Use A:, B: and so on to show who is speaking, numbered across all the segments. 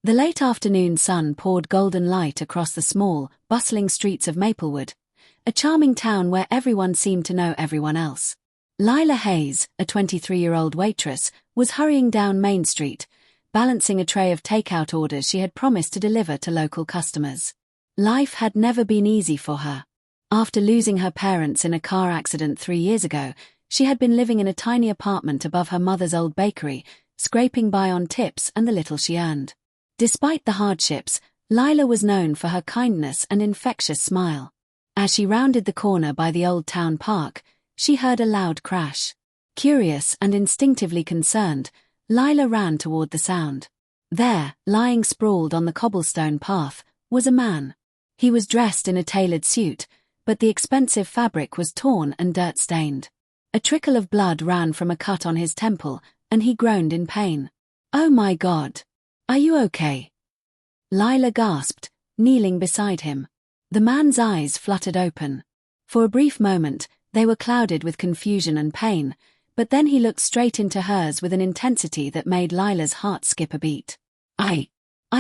A: The late afternoon sun poured golden light across the small, bustling streets of Maplewood, a charming town where everyone seemed to know everyone else. Lila Hayes, a 23-year-old waitress, was hurrying down Main Street, balancing a tray of takeout orders she had promised to deliver to local customers. Life had never been easy for her. After losing her parents in a car accident 3 years ago, she had been living in a tiny apartment above her mother's old bakery, scraping by on tips and the little she earned. Despite the hardships, Lila was known for her kindness and infectious smile. As she rounded the corner by the old town park, she heard a loud crash. Curious and instinctively concerned, Lila ran toward the sound. There, lying sprawled on the cobblestone path, was a man. He was dressed in a tailored suit, but the expensive fabric was torn and dirt-stained. A trickle of blood ran from a cut on his temple, and he groaned in pain. "Oh my God! Are you okay?" Lila gasped, kneeling beside him. The man's eyes fluttered open. For a brief moment, they were clouded with confusion and pain, but then he looked straight into hers with an intensity that made Lila's heart skip a beat. I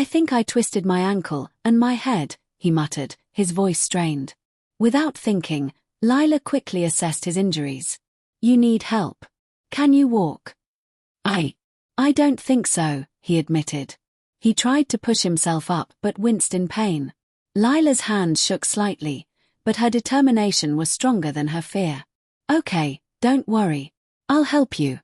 A: think I twisted my ankle and my head," he muttered, his voice strained. Without thinking, Lila quickly assessed his injuries. "You need help. Can you walk?" I don't think so," he admitted. He tried to push himself up but winced in pain. Lila's hands shook slightly, but her determination was stronger than her fear. "Okay, don't worry. I'll help you."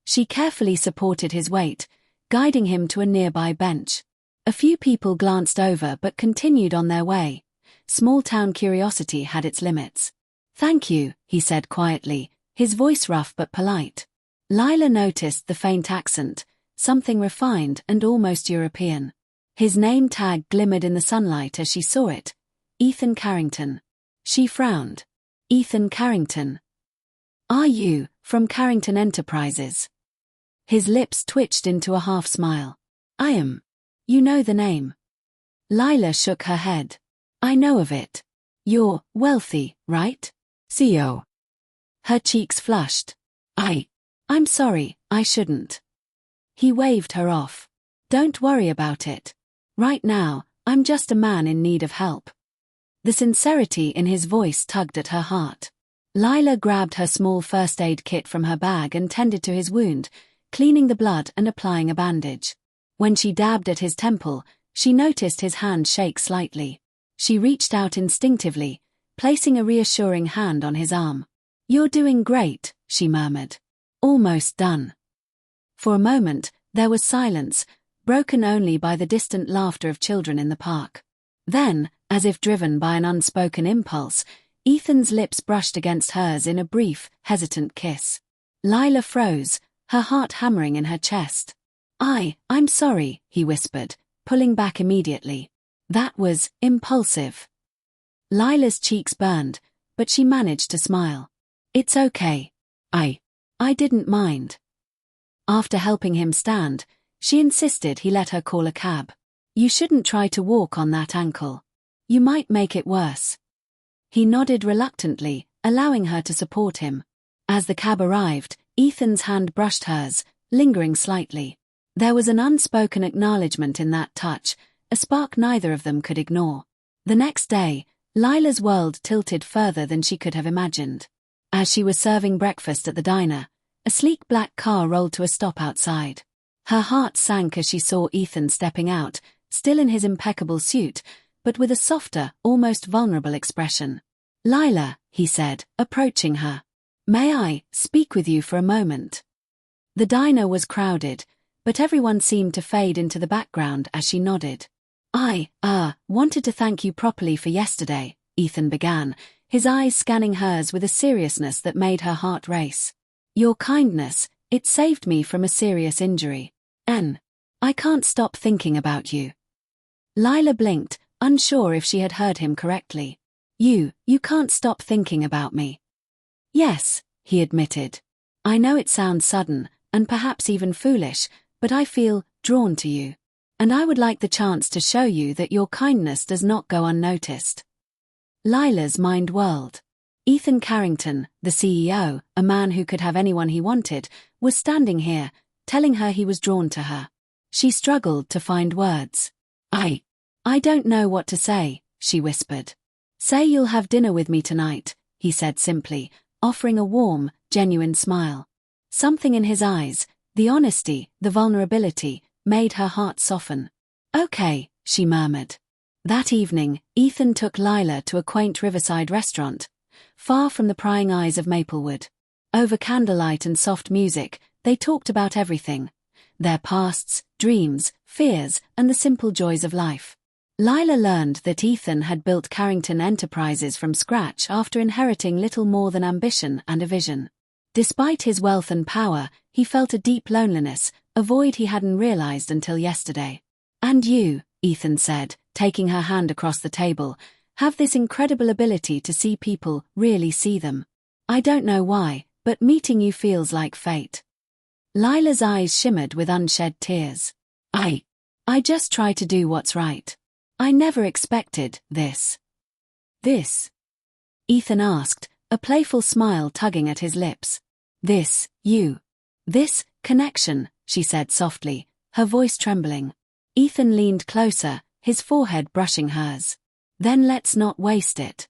A: She carefully supported his weight, guiding him to a nearby bench. A few people glanced over but continued on their way. Small-town curiosity had its limits. "Thank you," he said quietly, his voice rough but polite. Lila noticed the faint accent, something refined and almost European. His name tag glimmered in the sunlight as she saw it. Ethan Carrington. She frowned. "Ethan Carrington. Are you from Carrington Enterprises?" His lips twitched into a half-smile. "I am. You know the name." Lila shook her head. "I know of it. You're wealthy, right? CEO." Her cheeks flushed. I'm sorry, I shouldn't." He waved her off. "Don't worry about it. Right now, I'm just a man in need of help." The sincerity in his voice tugged at her heart. Lila grabbed her small first aid kit from her bag and tended to his wound, cleaning the blood and applying a bandage. When she dabbed at his temple, she noticed his hand shake slightly. She reached out instinctively, placing a reassuring hand on his arm. "You're doing great," she murmured. "Almost done." For a moment, there was silence, broken only by the distant laughter of children in the park. Then, as if driven by an unspoken impulse, Ethan's lips brushed against hers in a brief, hesitant kiss. Lila froze, her heart hammering in her chest. I'm sorry," he whispered, pulling back immediately. "That was impulsive." Lila's cheeks burned, but she managed to smile. "It's okay. I didn't mind." After helping him stand, she insisted he let her call a cab. "You shouldn't try to walk on that ankle. You might make it worse." He nodded reluctantly, allowing her to support him. As the cab arrived, Ethan's hand brushed hers, lingering slightly. There was an unspoken acknowledgement in that touch, a spark neither of them could ignore. The next day, Lila's world tilted further than she could have imagined. As she was serving breakfast at the diner, a sleek black car rolled to a stop outside. Her heart sank as she saw Ethan stepping out, still in his impeccable suit, but with a softer, almost vulnerable expression. "Lila," he said, approaching her. "May I speak with you for a moment?" The diner was crowded, but everyone seemed to fade into the background as she nodded. "I wanted to thank you properly for yesterday," Ethan began, his eyes scanning hers with a seriousness that made her heart race. "Your kindness, it saved me from a serious injury. I can't stop thinking about you." Lila blinked, unsure if she had heard him correctly. You can't stop thinking about me." "Yes," he admitted. "I know it sounds sudden, and perhaps even foolish, but I feel drawn to you. And I would like the chance to show you that your kindness does not go unnoticed." Lila's mind whirled. Ethan Carrington, the CEO, a man who could have anyone he wanted, was standing here, telling her he was drawn to her. She struggled to find words. I don't know what to say, she whispered. Say you'll have dinner with me tonight, he said simply, offering a warm, genuine smile. Something in his eyes, the honesty, the vulnerability, made her heart soften. Okay, she murmured. That evening, Ethan took Lila to a quaint riverside restaurant, far from the prying eyes of Maplewood. Over candlelight and soft music, they talked about everything. Their pasts, dreams, fears, and the simple joys of life. Lila learned that Ethan had built Carrington Enterprises from scratch after inheriting little more than ambition and a vision. Despite his wealth and power, he felt a deep loneliness, a void he hadn't realized until yesterday. And you, Ethan said, taking her hand across the table, have this incredible ability to see people really see them. I don't know why, but meeting you feels like fate. Lila's eyes shimmered with unshed tears. I just try to do what's right. I never expected this. This? Ethan asked, a playful smile tugging at his lips. This connection, she said softly, her voice trembling. Ethan leaned closer, his forehead brushing hers. Then let's not waste it.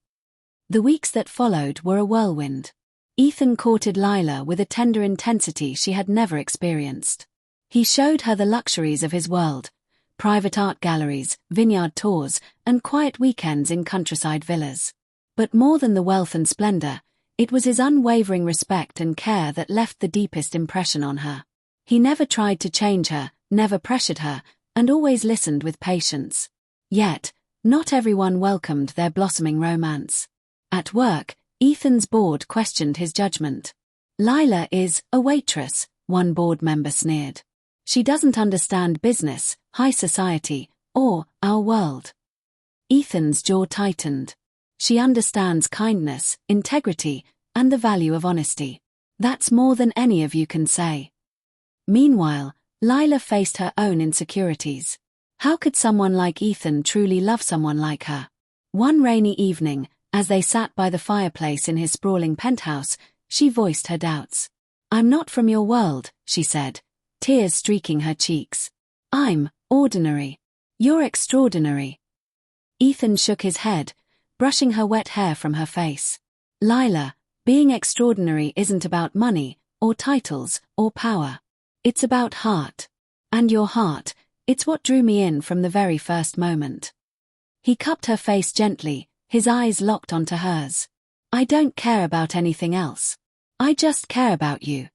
A: The weeks that followed were a whirlwind. Ethan courted Lila with a tender intensity she had never experienced. He showed her the luxuries of his world, private art galleries, vineyard tours, and quiet weekends in countryside villas. But more than the wealth and splendor, it was his unwavering respect and care that left the deepest impression on her. He never tried to change her, never pressured her, and always listened with patience. Yet, not everyone welcomed their blossoming romance. At work, Ethan's board questioned his judgment. Lila is a waitress, one board member sneered. She doesn't understand business, high society, or our world. Ethan's jaw tightened. She understands kindness, integrity, and the value of honesty. That's more than any of you can say. Meanwhile, Lila faced her own insecurities. How could someone like Ethan truly love someone like her? One rainy evening, as they sat by the fireplace in his sprawling penthouse, she voiced her doubts. I'm not from your world, she said, tears streaking her cheeks. I'm ordinary. You're extraordinary. Ethan shook his head, brushing her wet hair from her face. Lila, being extraordinary isn't about money, or titles, or power. It's about heart. And your heart, it's what drew me in from the very first moment. He cupped her face gently, his eyes locked onto hers. I don't care about anything else. I just care about you.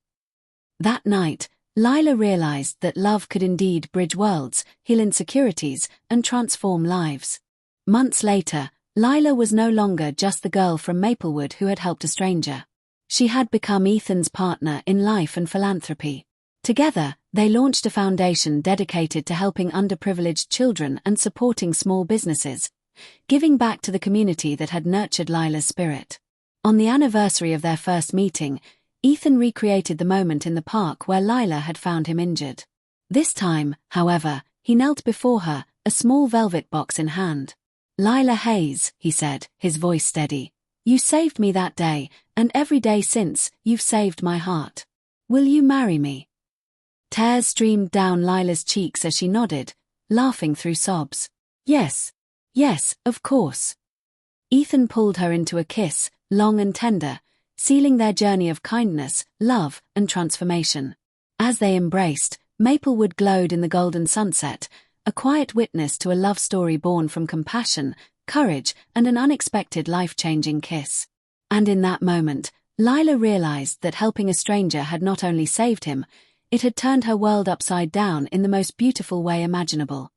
A: That night, Lila realized that love could indeed bridge worlds, heal insecurities, and transform lives. Months later, Lila was no longer just the girl from Maplewood who had helped a stranger. She had become Ethan's partner in life and philanthropy. Together, they launched a foundation dedicated to helping underprivileged children and supporting small businesses, giving back to the community that had nurtured Lila's spirit. On the anniversary of their first meeting, Ethan recreated the moment in the park where Lila had found him injured. This time, however, he knelt before her, a small velvet box in hand. Lila Hayes, he said, his voice steady. You saved me that day, and every day since, you've saved my heart. Will you marry me? Tears streamed down Lila's cheeks as she nodded, laughing through sobs. Yes, of course. Ethan pulled her into a kiss, long and tender, sealing their journey of kindness, love, and transformation. As they embraced, Maplewood glowed in the golden sunset, a quiet witness to a love story born from compassion, courage, and an unexpected life-changing kiss. And in that moment, Lila realized that helping a stranger had not only saved him, it had turned her world upside down in the most beautiful way imaginable.